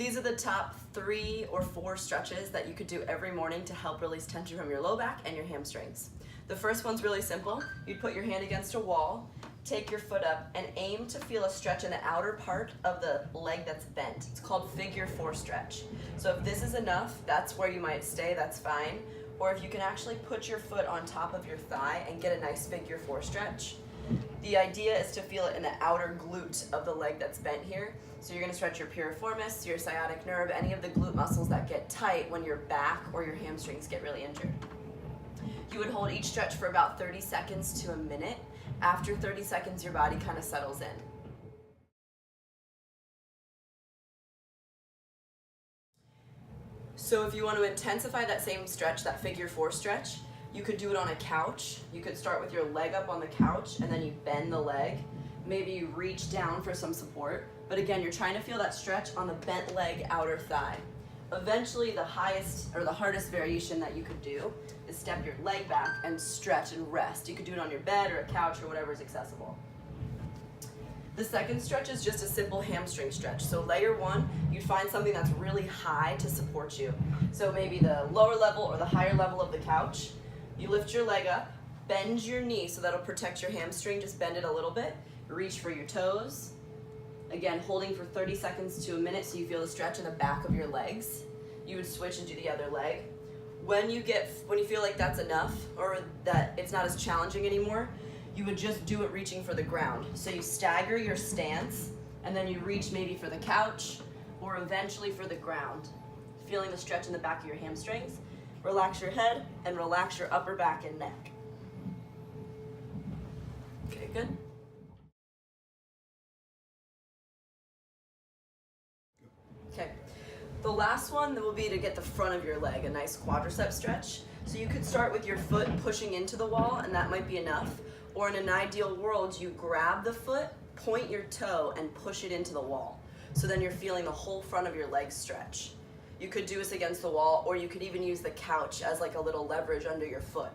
These are the top 3 or 4 stretches that you could do every morning to help release tension from your low back and your hamstrings. The first one's really simple. You'd put your hand against a wall, take your foot up, and aim to feel a stretch in the outer part of the leg that's bent. It's called figure 4 stretch. So if this is enough, that's where you might stay, that's fine. Or if you can actually put your foot on top of your thigh and get a nice figure 4 stretch. The idea is to feel it in the outer glute of the leg that's bent here. So you're gonna stretch your piriformis, your sciatic nerve, any of the glute muscles that get tight when your back or your hamstrings get really injured. You would hold each stretch for about 30 seconds to a minute. After 30 seconds, your body kind of settles in. So if you want to intensify that same stretch, that figure 4 stretch, you could do it on a couch. You could start with your leg up on the couch and then you bend the leg. Maybe you reach down for some support. But again, you're trying to feel that stretch on the bent leg outer thigh. Eventually, the highest or the hardest variation that you could do is step your leg back and stretch and rest. You could do it on your bed or a couch or whatever is accessible. The second stretch is just a simple hamstring stretch. So layer 1, you'd find something that's really high to support you. So maybe the lower level or the higher level of the couch. You lift your leg up, bend your knee so that'll protect your hamstring, just bend it a little bit. Reach for your toes. Again, holding for 30 seconds to a minute so you feel the stretch in the back of your legs. You would switch and do the other leg. When you feel like that's enough or that it's not as challenging anymore, you would just do it reaching for the ground. So you stagger your stance and then you reach maybe for the couch or eventually for the ground. Feeling the stretch in the back of your hamstrings. Relax your head and relax your upper back and neck. Okay, good. Okay, the last one will be to get the front of your leg, a nice quadricep stretch. So you could start with your foot pushing into the wall and that might be enough. Or in an ideal world, you grab the foot, point your toe and push it into the wall. So then you're feeling the whole front of your leg stretch. You could do this against the wall or you could even use the couch as like a little leverage under your foot.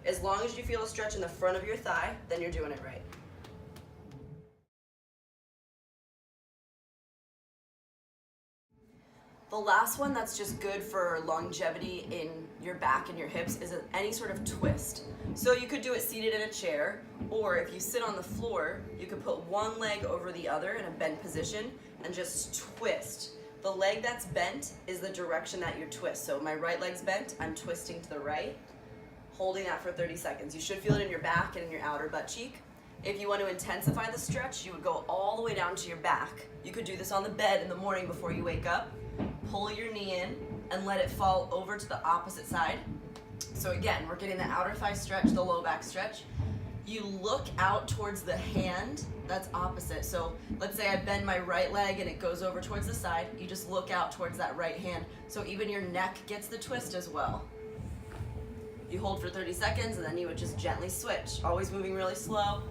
As long as you feel a stretch in the front of your thigh, then you're doing it right. The last one that's just good for longevity in your back and your hips is any sort of twist. So you could do it seated in a chair, or if you sit on the floor, you could put one leg over the other in a bent position and just twist. The leg that's bent is the direction that you twist. So my right leg's bent, I'm twisting to the right, holding that for 30 seconds. You should feel it in your back and in your outer butt cheek. If you want to intensify the stretch, you would go all the way down to your back. You could do this on the bed in the morning before you wake up. Pull your knee in and let it fall over to the opposite side. So again, we're getting the outer thigh stretch, the low back stretch. You look out towards the hand that's opposite. So let's say I bend my right leg and it goes over towards the side. You just look out towards that right hand. So even your neck gets the twist as well. You hold for 30 seconds and then you would just gently switch, always moving really slow.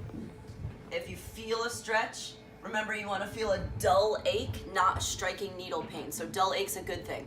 If you feel a stretch, remember you want to feel a dull ache, not striking needle pain. So dull ache's a good thing.